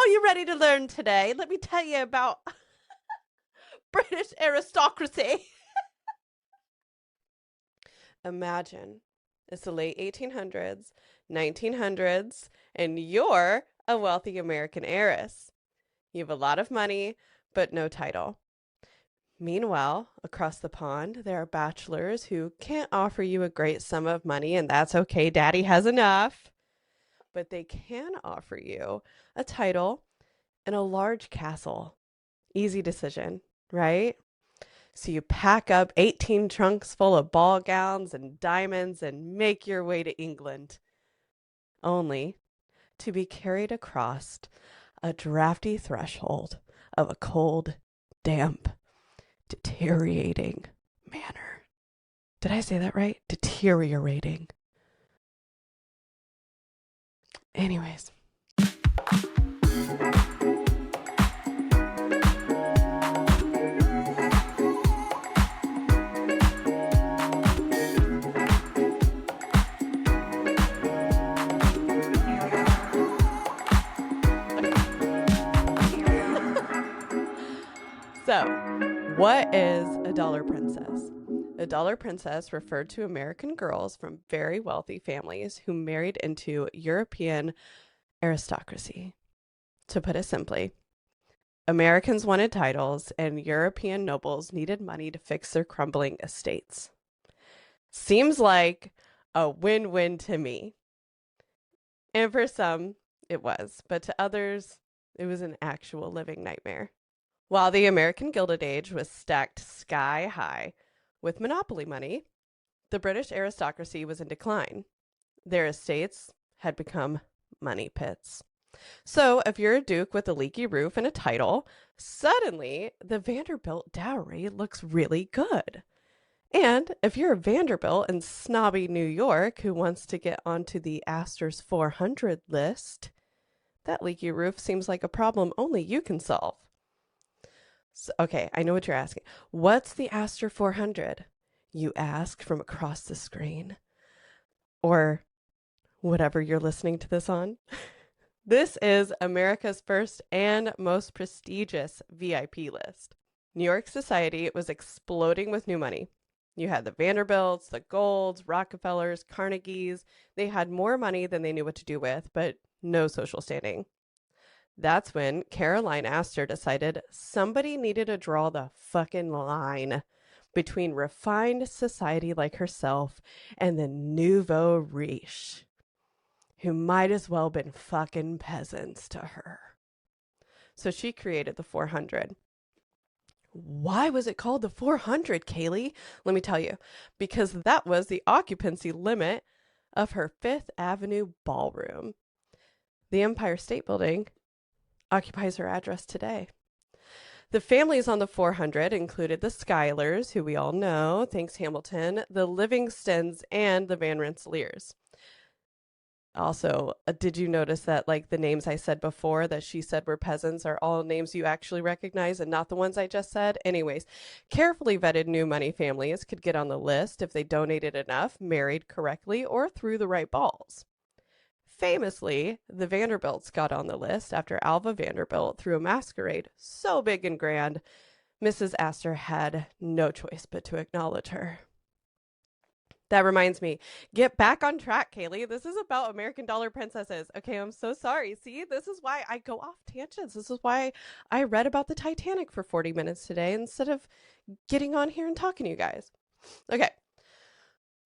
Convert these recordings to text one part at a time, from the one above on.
Are you ready to learn today? Let me tell you about British aristocracy. Imagine it's the late 1800s, 1900s, and you're a wealthy American heiress. You have a lot of money, but no title. Meanwhile, across the pond, there are bachelors who can't offer you a great sum of money, and that's okay. Daddy has enough. But they can offer you a title and a large castle. Easy decision, right? So you pack up 18 trunks full of ball gowns and diamonds and make your way to England, only to be carried across a drafty threshold of a cold, damp, deteriorating manner. Did I say that right? Deteriorating. Anyways. So, what is a dollar princess? A dollar princess referred to American girls from very wealthy families who married into European aristocracy. To put it simply, Americans wanted titles and European nobles needed money to fix their crumbling estates. Seems like a win-win to me. And for some, it was, but to others, it was an actual living nightmare. While the American Gilded Age was stacked sky high with monopoly money, the British aristocracy was in decline. Their estates had become money pits. So if you're a duke with a leaky roof and a title, suddenly the Vanderbilt dowry looks really good. And if you're a Vanderbilt in snobby New York who wants to get onto the Astor's 400 list, that leaky roof seems like a problem only you can solve. So, okay, I know what you're asking. What's the Astor 400? You ask from across the screen. Or whatever you're listening to this on. This is America's first and most prestigious VIP list. New York society was exploding with new money. You had the Vanderbilts, the Golds, Rockefellers, Carnegies. They had more money than they knew what to do with, but no social standing. That's when Caroline Astor decided somebody needed to draw the fucking line between refined society like herself and the nouveau riche, who might as well been fucking peasants to her. So she created the 400. Why was it called the 400, Kaylee? Let me tell you. Because that was the occupancy limit of her Fifth Avenue ballroom. The Empire State Building occupies her address today. The families on the 400 included the Schuylers, who we all know, thanks Hamilton, the Livingstons, and the Van Rensselaers. Also, did you notice that like the names I said before that she said were peasants are all names you actually recognize and not the ones I just said? Anyways, carefully vetted new money families could get on the list if they donated enough, married correctly, or threw the right balls. Famously, the Vanderbilts got on the list after Alva Vanderbilt threw a masquerade so big and grand, Mrs. Astor had no choice but to acknowledge her. That reminds me, get back on track, Kaylee. This is about American dollar princesses. Okay, I'm so sorry. See, this is why I go off tangents. This is why I read about the Titanic for 40 minutes today instead of getting on here and talking to you guys. Okay,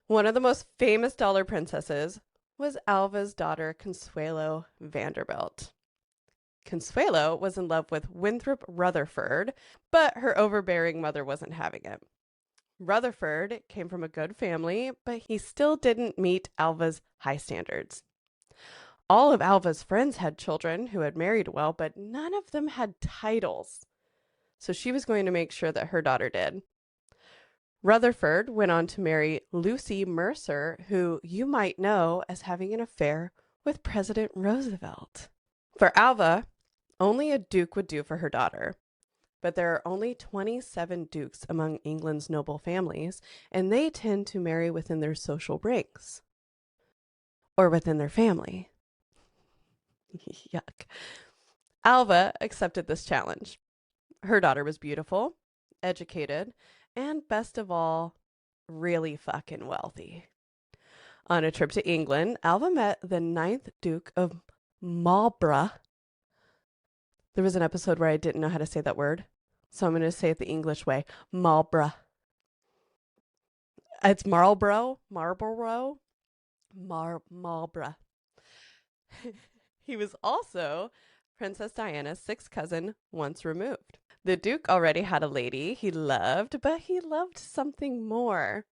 one of the most famous dollar princesses was Alva's daughter, Consuelo Vanderbilt. Consuelo was in love with Winthrop Rutherford, but her overbearing mother wasn't having it. Rutherford came from a good family, but he still didn't meet Alva's high standards. All of Alva's friends had children who had married well, but none of them had titles. So she was going to make sure that her daughter did. Rutherford went on to marry Lucy Mercer, who you might know as having an affair with President Roosevelt. For Alva, only a duke would do for her daughter. But there are only 27 dukes among England's noble families, and they tend to marry within their social ranks or within their family. Yuck. Alva accepted this challenge. Her daughter was beautiful, educated, and best of all, really fucking wealthy. On a trip to England, Alva met the ninth Duke of Marlborough. There was an episode where I didn't know how to say that word, so I'm going to say it the English way. Marlborough. It's Marlborough. Marlborough. He was also Princess Diana's sixth cousin once removed. The Duke already had a lady he loved, but he loved something more,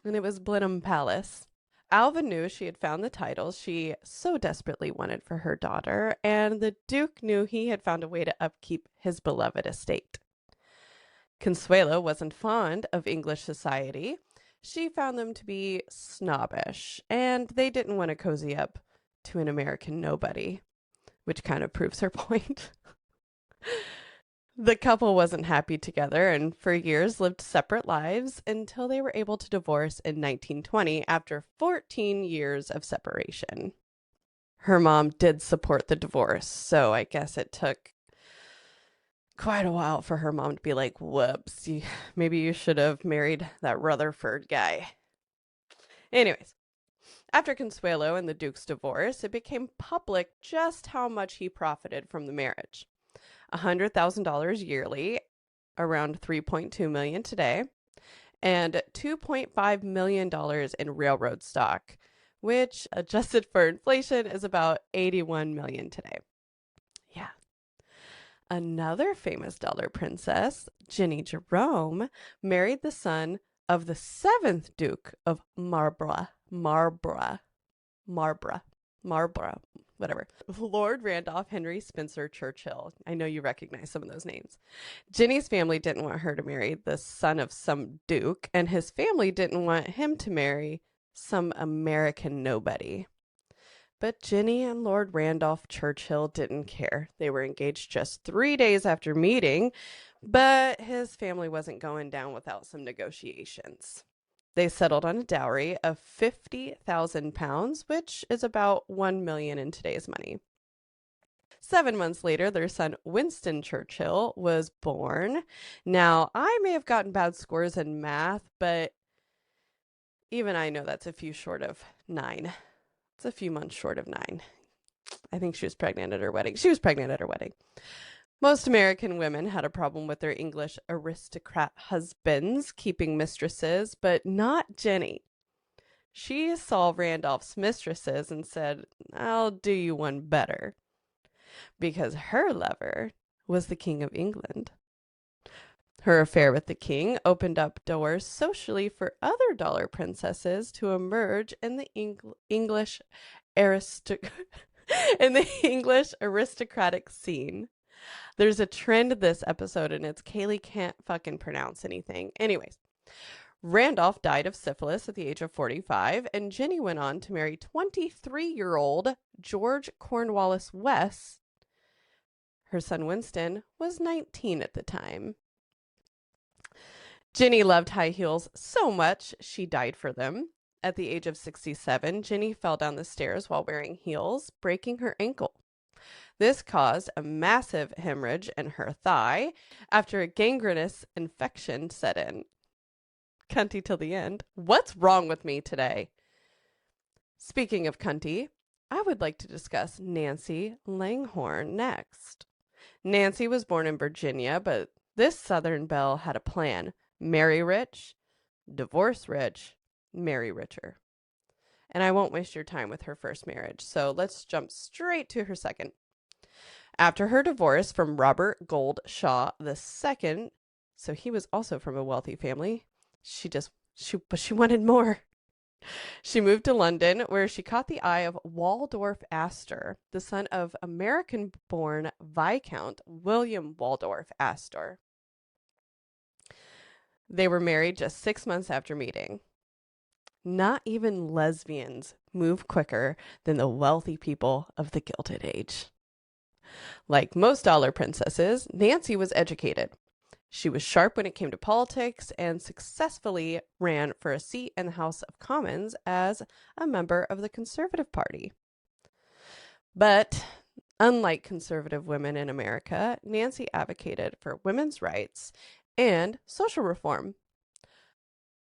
and it was Blenheim Palace. Alva knew she had found the title she so desperately wanted for her daughter, and the Duke knew he had found a way to upkeep his beloved estate. Consuelo wasn't fond of English society. She found them to be snobbish, and they didn't want to cozy up to an American nobody, which kind of proves her point. The couple wasn't happy together and for years lived separate lives until they were able to divorce in 1920 after 14 years of separation. Her mom did support the divorce, so I guess it took quite a while for her mom to be like, whoops, maybe you should have married that Rutherford guy. Anyways, after Consuelo and the Duke's divorce, it became public just how much he profited from the marriage. $100,000 yearly, around $3.2 million today, and $2.5 million in railroad stock, which adjusted for inflation is about $81 million today. Yeah. Another famous dollar princess, Ginny Jerome, married the son of the seventh Duke of Marlborough, whatever. Lord Randolph Henry Spencer Churchill. I know you recognize some of those names. Ginny's family didn't want her to marry the son of some duke, and his family didn't want him to marry some American nobody. But Ginny and Lord Randolph Churchill didn't care. They were engaged just 3 days after meeting, but his family wasn't going down without some negotiations. They settled on a dowry of £50,000, which is about $1 million in today's money. 7 months later, their son Winston Churchill was born. Now, I may have gotten bad scores in math, but even I know that's a few short of 9. It's a few months short of 9. I think she was pregnant at her wedding. Most American women had a problem with their English aristocrat husbands keeping mistresses, but not Jenny. She saw Randolph's mistresses and said, I'll do you one better. Because her lover was the King of England. Her affair with the king opened up doors socially for other dollar princesses to emerge in the English aristocratic scene. There's a trend this episode, and it's Kaylee can't fucking pronounce anything. Anyways, Randolph died of syphilis at the age of 45, and Ginny went on to marry 23-year-old George Cornwallis West. Her son Winston was 19 at the time. Ginny loved high heels so much, she died for them. At the age of 67, Ginny fell down the stairs while wearing heels, breaking her ankle. This caused a massive hemorrhage in her thigh after a gangrenous infection set in. Cunty till the end. What's wrong with me today? Speaking of cunty, I would like to discuss Nancy Langhorne next. Nancy was born in Virginia, but this Southern belle had a plan. Marry rich, divorce rich, marry richer. And I won't waste your time with her first marriage, so let's jump straight to her second. After her divorce from Robert Gould Shaw II, so he was also from a wealthy family, she wanted more. She moved to London, where she caught the eye of Waldorf Astor, the son of American-born Viscount William Waldorf Astor. They were married just 6 months after meeting. Not even lesbians move quicker than the wealthy people of the Gilded Age. Like most dollar princesses, Nancy was educated. She was sharp when it came to politics and successfully ran for a seat in the House of Commons as a member of the Conservative Party. But Unlike conservative women in America, Nancy advocated for women's rights and social reform.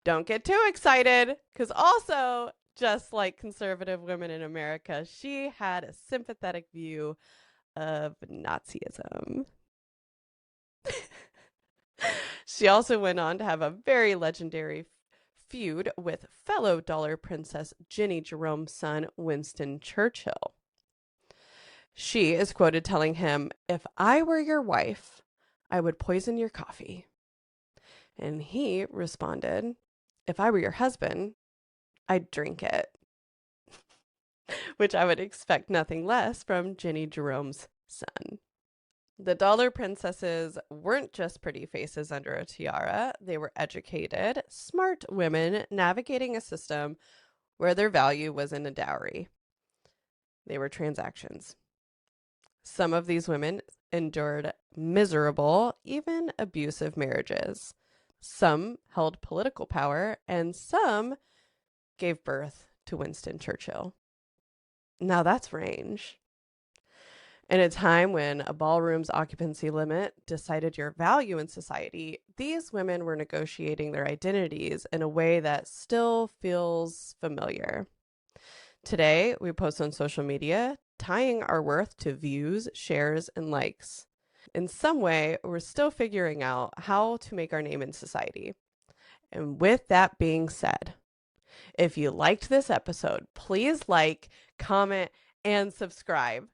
Don't get too excited, because also, just like conservative women in America, she had a sympathetic view of Nazism. She also went on to have a very legendary feud with fellow dollar princess Ginny Jerome's son, Winston Churchill. She is quoted telling him, "If I were your wife, I would poison your coffee." And he responded, "If I were your husband, I'd drink it." Which I would expect nothing less from Ginny Jerome's son. The dollar princesses weren't just pretty faces under a tiara. They were educated, smart women navigating a system where their value was in a dowry. They were transactions. Some of these women endured miserable, even abusive marriages. Some held political power, and some gave birth to Winston Churchill. Now that's range. In a time when a ballroom's occupancy limit decided your value in society, these women were negotiating their identities in a way that still feels familiar. Today, we post on social media, tying our worth to views, shares, and likes. In some way, we're still figuring out how to make our name in society. And with that being said, if you liked this episode, please like, comment, and subscribe.